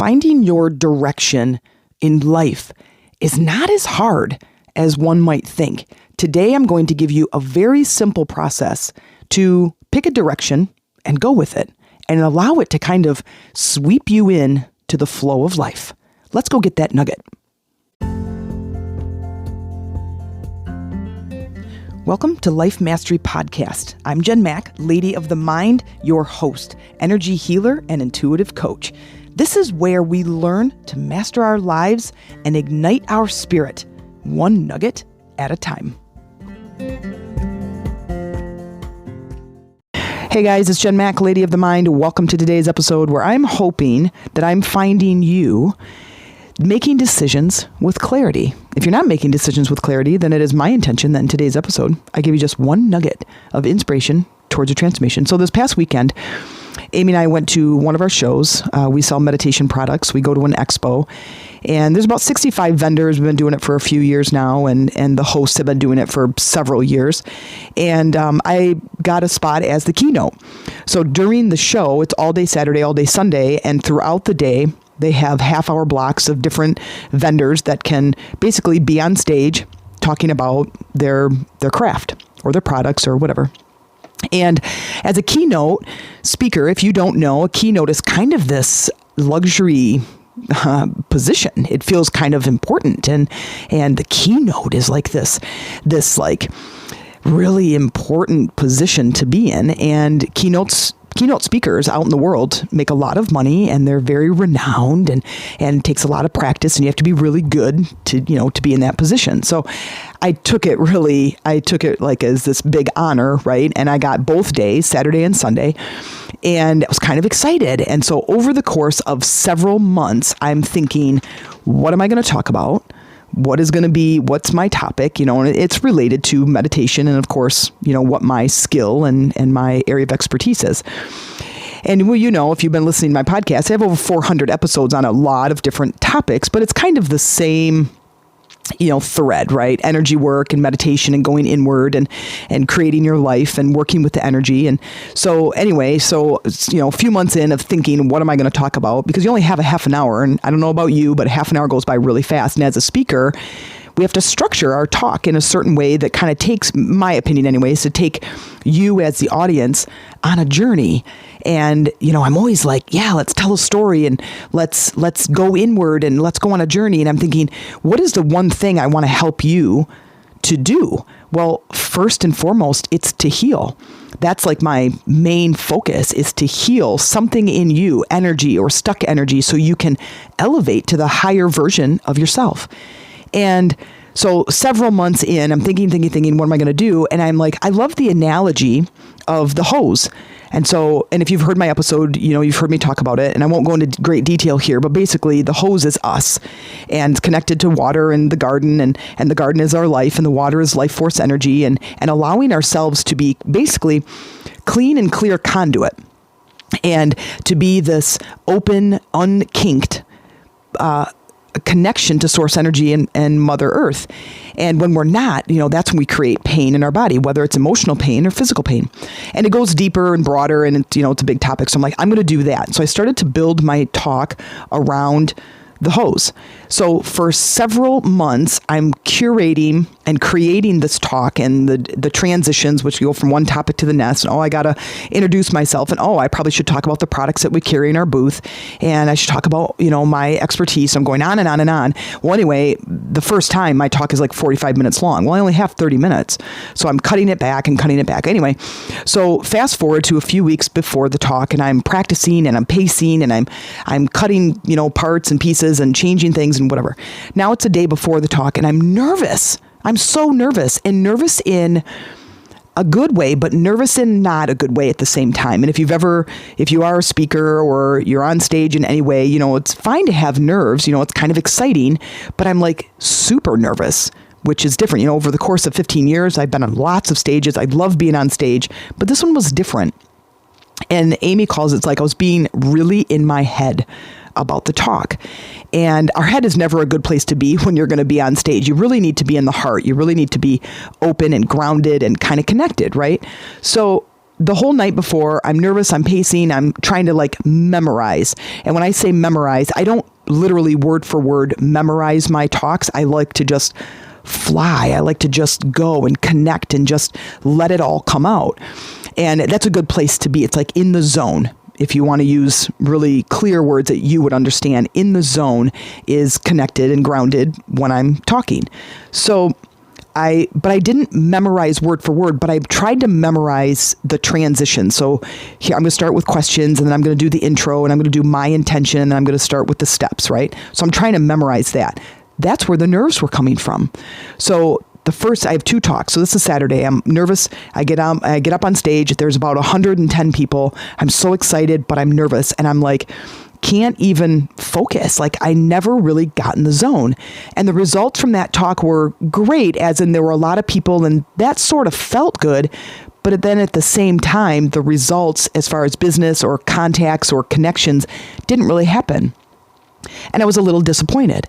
finding your direction in life is not as hard as one might think. Today, I'm going to give you a very simple process to pick a direction and go with it and allow it to kind of sweep you in to the flow of life. Let's go get that nugget. Welcome to Life Mastery Podcast. I'm Jen Mack, Lady of the Mind, your host, energy healer, and intuitive coach. This is where we learn to master our lives and ignite our spirit, one nugget at a time. Hey guys, it's Jen Mack, Lady of the Mind. Welcome to today's episode where I'm hoping that I'm finding you making decisions with clarity. If you're not making decisions with clarity, then it is my intention that in today's episode, I give you just one nugget of inspiration towards your transformation. So this past weekend, Amy and I went to one of our shows. We sell meditation products. We go to an expo, and there's about 65 vendors. We've been doing it for a few years now, and the hosts have been doing it for several years. And I got a spot as the keynote. So during the show, it's all day Saturday, all day Sunday, and throughout the day, they have half-hour blocks of different vendors that can basically be on stage talking about their craft or their products or whatever. And as a keynote speaker, if you don't know, a keynote is kind of this luxury position. It feels kind of important, and the keynote is like this like really important position to be in. And keynote speakers out in the world make a lot of money, and they're very renowned, and it takes a lot of practice, and you have to be really good to be in that position. So I took it like as this big honor, right? And I got both days, Saturday and Sunday, and I was kind of excited. And so over the course of several months, I'm thinking, what am I going to talk about? What's my topic, and it's related to meditation and, of course, what my skill and my area of expertise is. And if you've been listening to my podcast, I have over 400 episodes on a lot of different topics, but it's kind of the same thread, right? Energy work and meditation and going inward and creating your life and working with the energy. And so anyway, a few months in of thinking, what am I going to talk about? Because you only have a half an hour, and I don't know about you, but half an hour goes by really fast. And as a speaker, we have to structure our talk in a certain way that kind of takes, my opinion anyways, to take you as the audience on a journey. And, I'm always like, yeah, let's tell a story, and let's go inward, and let's go on a journey. And I'm thinking, what is the one thing I want to help you to do? Well, first and foremost, it's to heal. That's like my main focus, is to heal something in you, energy or stuck energy, so you can elevate to the higher version of yourself. And so several months in, I'm thinking, what am I going to do? And I'm like, I love the analogy of the hose. And if you've heard my episode, you've heard me talk about it, and I won't go into great detail here, but basically the hose is us, and it's connected to water and the garden, and the garden is our life, and the water is life force energy, and allowing ourselves to be basically clean and clear conduit, and to be this open, unkinked, connection to source energy and Mother Earth. And when we're not, that's when we create pain in our body, whether it's emotional pain or physical pain. And it goes deeper and broader, and it's a big topic. So I'm like, I'm going to do that. So I started to build my talk around the hose. So for several months, I'm curating and creating this talk and the transitions, which go from one topic to the next. And I got to introduce myself, and I probably should talk about the products that we carry in our booth, and I should talk about, my expertise. I'm going on and on and on. Well, anyway, the first time my talk is like 45 minutes long. Well, I only have 30 minutes. So I'm cutting it back. Anyway, so fast forward to a few weeks before the talk, and I'm practicing, and I'm pacing, and I'm cutting, parts and pieces and changing things and whatever. Now it's a day before the talk, and I'm nervous. I'm so nervous, and nervous in a good way, but nervous in not a good way at the same time. And if you are a speaker or you're on stage in any way, it's fine to have nerves, it's kind of exciting, but I'm like super nervous, which is different. Over the course of 15 years, I've been on lots of stages. I love being on stage, but this one was different. And Amy calls it like I was being really in my head about the talk. And our head is never a good place to be when you're going to be on stage. You really need to be in the heart. You really need to be open and grounded and kind of connected, right? So the whole night before, I'm nervous, I'm pacing, I'm trying to like memorize. And when I say memorize, I don't literally word for word memorize my talks. I like to just fly. I like to just go and connect and just let it all come out. And that's a good place to be. It's like in the zone. If you want to use really clear words that you would understand, in the zone is connected and grounded when I'm talking. But I didn't memorize word for word, but I tried to memorize the transition. So here I'm going to start with questions, and then I'm going to do the intro, and I'm going to do my intention, and then I'm going to start with the steps, right? So I'm trying to memorize that. That's where the nerves were coming from. So I have 2 talks. So this is Saturday. I'm nervous. I get up on stage. There's about 110 people. I'm so excited, but I'm nervous. And I'm like, can't even focus. Like I never really got in the zone. And the results from that talk were great, as in there were a lot of people and that sort of felt good. But then at the same time, the results as far as business or contacts or connections didn't really happen. And I was a little disappointed.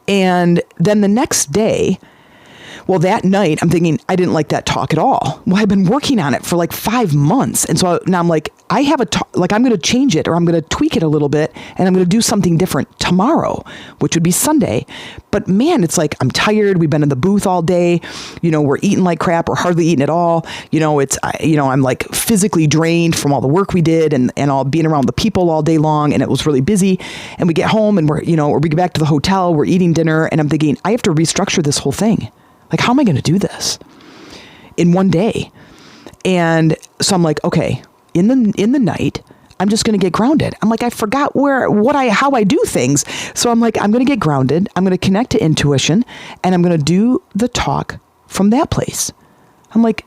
And then the next day, that night, I'm thinking, I didn't like that talk at all. Well, I've been working on it for like 5 months. And so now I'm like, I have a talk, like I'm going to change it, or I'm going to tweak it a little bit, and I'm going to do something different tomorrow, which would be Sunday. But man, it's like, I'm tired. We've been in the booth all day. We're eating like crap or hardly eating at all. I'm like physically drained from all the work we did and all being around the people all day long. And it was really busy. And we get home and or we get back to the hotel, we're eating dinner, and I'm thinking, I have to restructure this whole thing. Like, how am I going to do this in one day? And so I'm like, okay, in the night, I'm just going to get grounded. I'm like, I forgot how I do things. So I'm like, I'm going to get grounded. I'm going to connect to intuition, and I'm going to do the talk from that place. I'm like,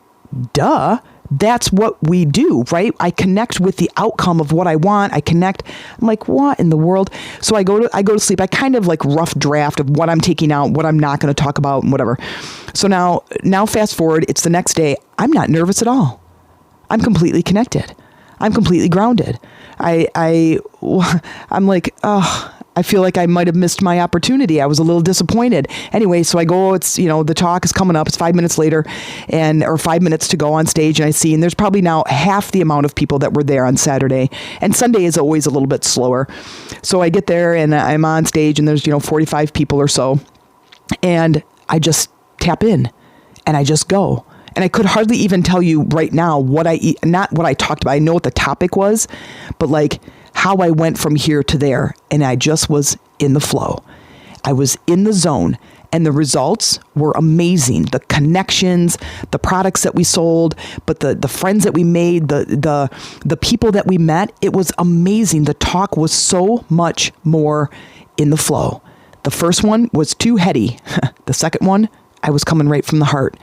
duh. That's what we do, right? I connect with the outcome of what I want. I'm like, what in the world? So I go to sleep. I kind of like rough draft of what I'm taking out, what I'm not going to talk about, and whatever. So now fast forward, it's the next day. I'm not nervous at all. I'm completely connected. I'm completely grounded. I'm like, oh, I feel like I might have missed my opportunity. I was a little disappointed. Anyway, so I go, it's, the talk is coming up. It's 5 minutes later or 5 minutes to go on stage. And I see, and there's probably now half the amount of people that were there on Saturday. And Sunday is always a little bit slower. So I get there and I'm on stage and there's, 45 people or so. And I just tap in and I just go. And I could hardly even tell you right now not what I talked about. I know what the topic was, but like how I went from here to there. And I just was in the flow. I was in the zone, and the results were amazing. The connections, the products that we sold, but the friends that we made, the people that we met, it was amazing. The talk was so much more in the flow. The first one was too heady. The second one, I was coming right from the heart.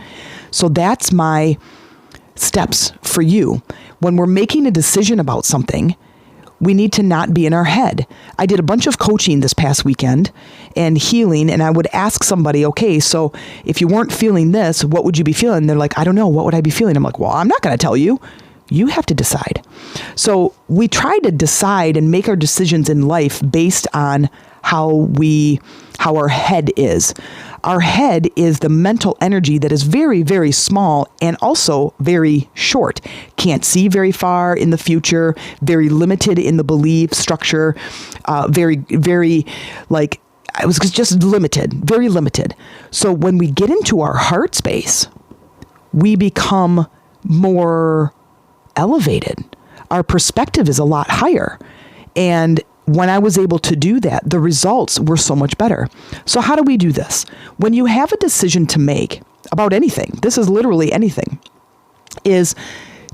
So that's my steps for you. When we're making a decision about something, we need to not be in our head. I did a bunch of coaching this past weekend and healing, and I would ask somebody, okay, so if you weren't feeling this, what would you be feeling? They're like, I don't know. What would I be feeling? I'm like, well, I'm not going to tell you. You have to decide. So we try to decide and make our decisions in life based on how our head is. Our head is the mental energy that is very, very small and also very short. Can't see very far in the future, very limited in the belief structure, very, very like, I was just limited, very limited. So when we get into our heart space, we become more elevated. Our perspective is a lot higher. And when I was able to do that, the results were so much better. So how do we do this? When you have a decision to make about anything, this is literally anything, is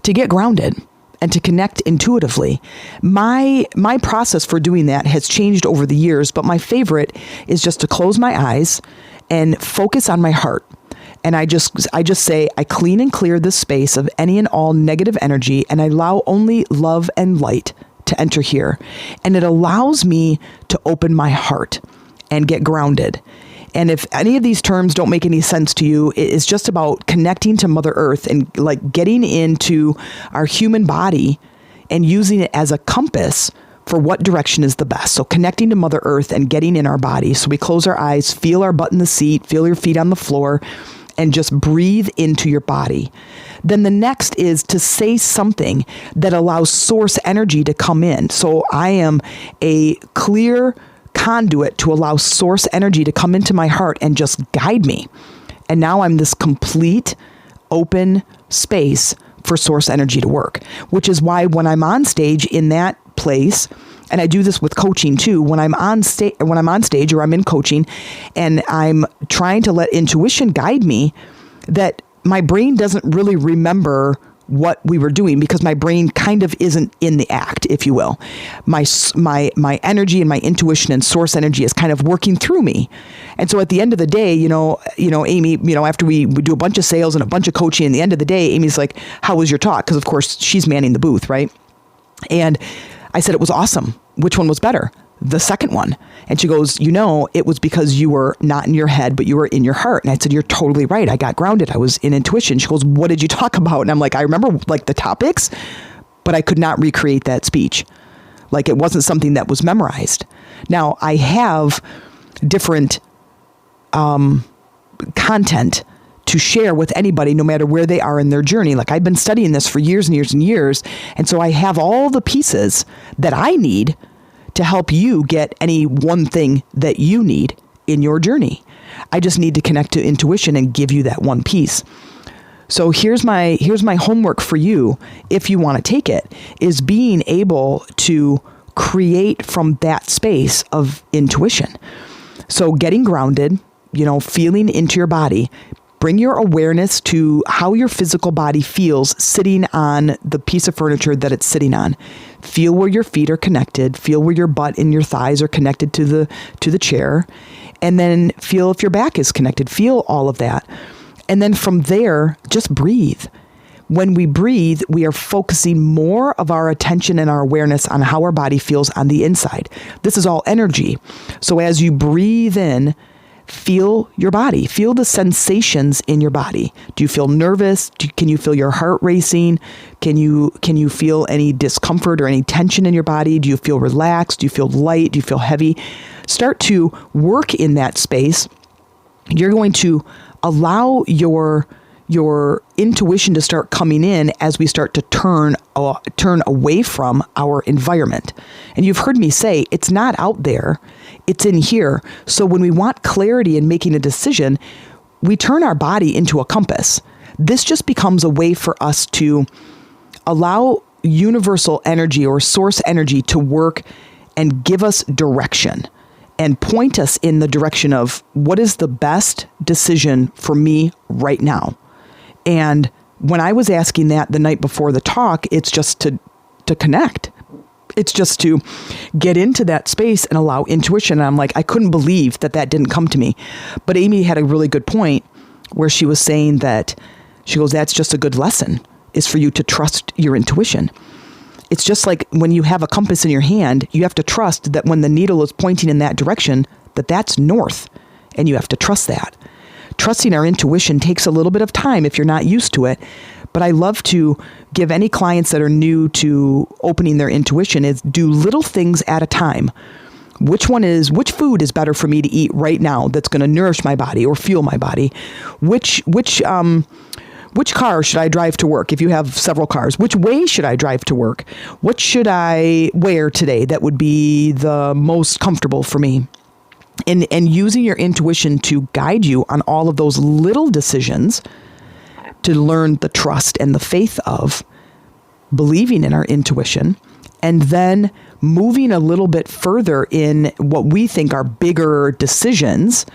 to get grounded and to connect intuitively. My process for doing that has changed over the years, but my favorite is just to close my eyes and focus on my heart. And I just say, I clean and clear this space of any and all negative energy, and I allow only love and light to enter here. And it allows me to open my heart and get grounded. And if any of these terms don't make any sense to you, it's just about connecting to Mother Earth and like getting into our human body and using it as a compass for what direction is the best. So connecting to Mother Earth and getting in our body. So we close our eyes, feel our butt in the seat, feel your feet on the floor, and just breathe into your body. Then the next is to say something that allows source energy to come in. So I am a clear conduit to allow source energy to come into my heart and just guide me. And now I'm this complete open space for source energy to work, which is why when I'm on stage in that place, and I do this with coaching too, when I'm on stage or I'm in coaching and I'm trying to let intuition guide me, that my brain doesn't really remember what we were doing because my brain kind of isn't in the act, if you will. My energy and my intuition and source energy is kind of working through me. And so at the end of the day, Amy, after we do a bunch of sales and a bunch of coaching, at the end of the day, Amy's like, how was your talk? Because of course she's manning the booth, right? And I said, it was awesome. Which one was better? The second one. And she goes, it was because you were not in your head, but you were in your heart. And I said, you're totally right. I got grounded. I was in intuition. She goes, what did you talk about? And I'm like, I remember the topics, but I could not recreate that speech. Like it wasn't something that was memorized. Now I have different content to share with anybody, no matter where they are in their journey. Like I've been studying this for years and years and years. And so I have all the pieces that I need to help you get any one thing that you need in your journey. I just need to connect to intuition and give you that one piece. So here's my homework for you, if you want to take it, is being able to create from that space of intuition. So getting grounded, feeling into your body. Bring your awareness to how your physical body feels sitting on the piece of furniture that it's sitting on. Feel where your feet are connected. Feel where your butt and your thighs are connected to the chair. And then feel if your back is connected. Feel all of that. And then from there, just breathe. When we breathe, we are focusing more of our attention and our awareness on how our body feels on the inside. This is all energy. So as you breathe in, feel your body. Feel the sensations in your body. Do you feel nervous? Can you feel your heart racing? Can you feel any discomfort or any tension in your body? Do you feel relaxed? Do you feel light? Do you feel heavy? Start to work in that space. You're going to allow your intuition to start coming in as we start to turn away from our environment. And you've heard me say, it's not out there, it's in here. So when we want clarity in making a decision, we turn our body into a compass. This just becomes a way for us to allow universal energy or source energy to work and give us direction and point us in the direction of what is the best decision for me right now. And when I was asking that the night before the talk, it's just to connect. It's just to get into that space and allow intuition. And I'm like, I couldn't believe that didn't come to me. But Amy had a really good point where she was saying that, she goes, that's just a good lesson, is for you to trust your intuition. It's just like when you have a compass in your hand, you have to trust that when the needle is pointing in that direction, that's north. And you have to trust that. Trusting our intuition takes a little bit of time if you're not used to it. But I love to give any clients that are new to opening their intuition is do little things at a time. Which food is better for me to eat right now that's going to nourish my body or fuel my body? Which car should I drive to work if you have several cars? Which way should I drive to work? What should I wear today that would be the most comfortable for me? And using your intuition to guide you on all of those little decisions to learn the trust and the faith of believing in our intuition, and then moving a little bit further in what we think are bigger decisions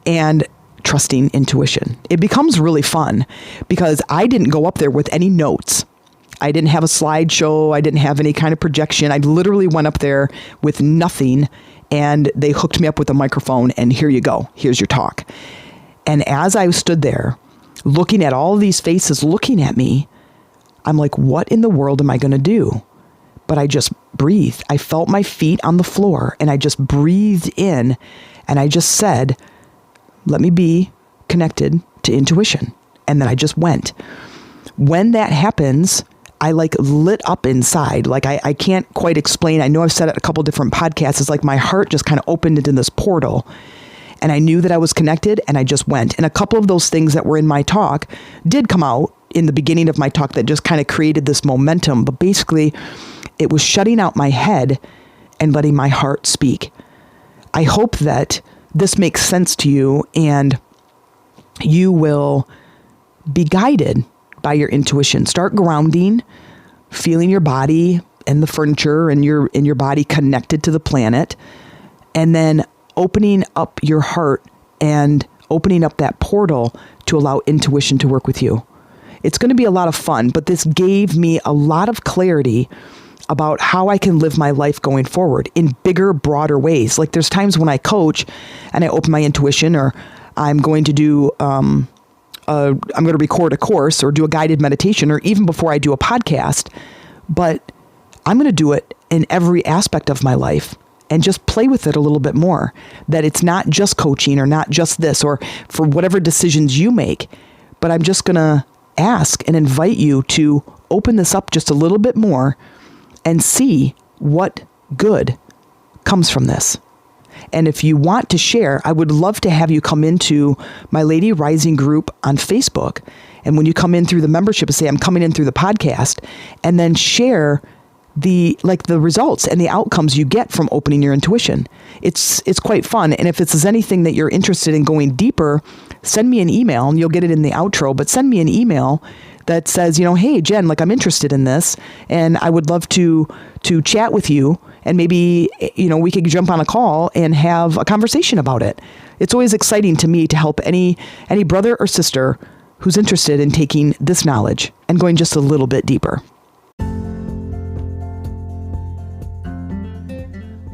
and trusting intuition. It becomes really fun because I didn't go up there with any notes. I didn't have a slideshow. I didn't have any kind of projection. I literally went up there with nothing, and they hooked me up with a microphone, and here you go. Here's your talk. And as I stood there looking at all these faces looking at me, I'm like, what in the world am I going to do? But I just breathed. I felt my feet on the floor, and I just breathed in, and I just said, let me be connected to intuition. And then I just went. When that happens, I lit up inside. I can't quite explain. I know I've said it a couple different podcasts. It's like my heart just kind of opened into this portal, and I knew that I was connected, and I just went. And a couple of those things that were in my talk did come out in the beginning of my talk that just kind of created this momentum. But basically, it was shutting out my head and letting my heart speak. I hope that this makes sense to you and you will be guided by your intuition. Start grounding, feeling your body and the furniture and your body connected to the planet, and then opening up your heart and opening up that portal to allow intuition to work with you. It's going to be a lot of fun, but this gave me a lot of clarity about how I can live my life going forward in bigger, broader ways. Like there's times when I coach and I open my intuition, or I'm going to do, I'm going to record a course or do a guided meditation, or even before I do a podcast, but I'm going to do it in every aspect of my life and just play with it a little bit more. That it's not just coaching or not just this, or for whatever decisions you make, but I'm just going to ask and invite you to open this up just a little bit more and see what good comes from this. And if you want to share, I would love to have you come into my Lady Rising group on Facebook. And when you come in through the membership, say, I'm coming in through the podcast, and then share the results and the outcomes you get from opening your intuition. It's quite fun. And if it's anything that you're interested in going deeper, send me an email, and you'll get it in the outro, but send me an email that says, hey, Jen, I'm interested in this, and I would love to chat with you, and maybe, we could jump on a call and have a conversation about it. It's always exciting to me to help any brother or sister who's interested in taking this knowledge and going just a little bit deeper.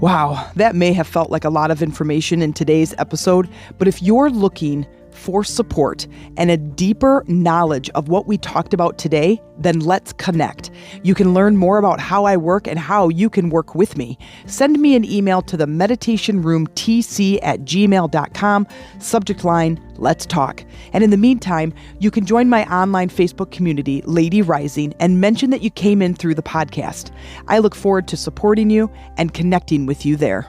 Wow, that may have felt like a lot of information in today's episode, but if you're looking for support and a deeper knowledge of what we talked about today, then let's connect. You can learn more about how I work and how you can work with me. Send me an email to the meditationroomtc@gmail.com, subject line, let's talk. And in the meantime, you can join my online Facebook community, Lady Rising, and mention that you came in through the podcast. I look forward to supporting you and connecting with you there.